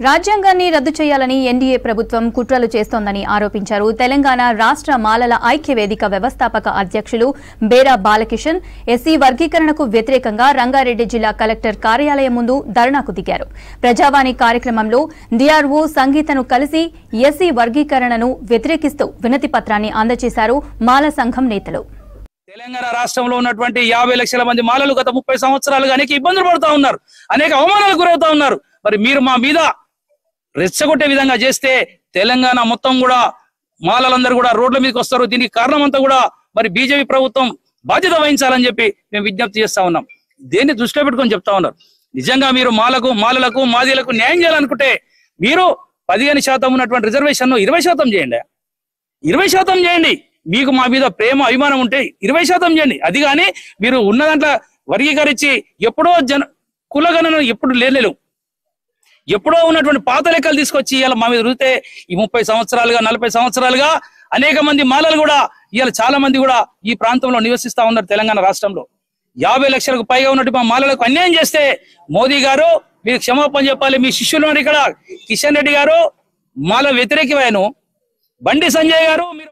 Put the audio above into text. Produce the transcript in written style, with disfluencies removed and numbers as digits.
రాజ్యాంగాన్ని రద్దు చేయాలని ఎన్డీఏ ప్రభుత్వం కుట్రలు చేస్తోందని ఆరోపించారు. తెలంగాణ రాష్ట్ర మాలల ఐక్య వేదిక వ్యవస్థాపక అధ్యక్షులు బేరా బాలకిషన్ ఎస్సీ వర్గీకరణకు వ్యతిరేకంగా రంగారెడ్డి జిల్లా కలెక్టర్ కార్యాలయం ముందు ధర్నాకు దిగారు. ప్రజావాణి కార్యక్రమంలో డిఆర్ఓ సంగీతను కలిసి ఎస్సీ వర్గీకరణను వ్యతిరేకిస్తూ వినతి పత్రాన్ని అందజేశారు మాల సంఘం నేతలు. తెలంగాణ రాష్ట్రంలో ఉన్నటువంటి 50 లక్షల మంది మాలలు గత 30 సంవత్సరాలుగా అనేక ఇబ్బందులు పడుతూ ఉన్నారు, అనేక అవమానాలకు గురవుతా ఉన్నారు. మరి మీరు మా మీద రెచ్చగొట్టే విధంగా చేస్తే తెలంగాణ మొత్తం కూడా మాలలందరూ కూడా రోడ్ల మీదకి వస్తారు. దీనికి కారణం అంతా కూడా మరి బీజేపీ ప్రభుత్వం బాధ్యత వహించాలని చెప్పి మేము విజ్ఞప్తి చేస్తా ఉన్నాం. దేన్ని దృష్టిలో పెట్టుకొని చెప్తా ఉన్నారు. నిజంగా మీరు మాలలకు మాదిలకు న్యాయం చేయాలనుకుంటే మీరు 15% ఉన్నటువంటి రిజర్వేషన్ 20% చేయండి. 20% చేయండి. మీకు మా మీద ప్రేమ అభిమానం ఉంటే 20% చేయండి. అది కానీ మీరు ఉన్న దాంట్లో వర్గీకరించి ఎప్పుడో కులగణన ఎప్పుడు లేలేవు, ఎప్పుడో ఉన్నటువంటి పాత లెక్కలు తీసుకొచ్చి ఇవాళ మా మీద రుతే ఈ 30 సంవత్సరాలుగా 40 సంవత్సరాలుగా అనేక మంది మాలలు కూడా ఇవాళ చాలా మంది కూడా ఈ ప్రాంతంలో నివసిస్తా ఉన్నారు. తెలంగాణ రాష్ట్రంలో 50 లక్షలకు పైగా ఉన్నట్టు మా మాలలకు అన్యాయం చేస్తే మోదీ గారు మీరు క్షమాపణ చెప్పాలి. మీ శిష్యులు ఇక్కడ కిషన్ రెడ్డి గారు మాల వ్యతిరేకమైన బండి సంజయ్ గారు మీరు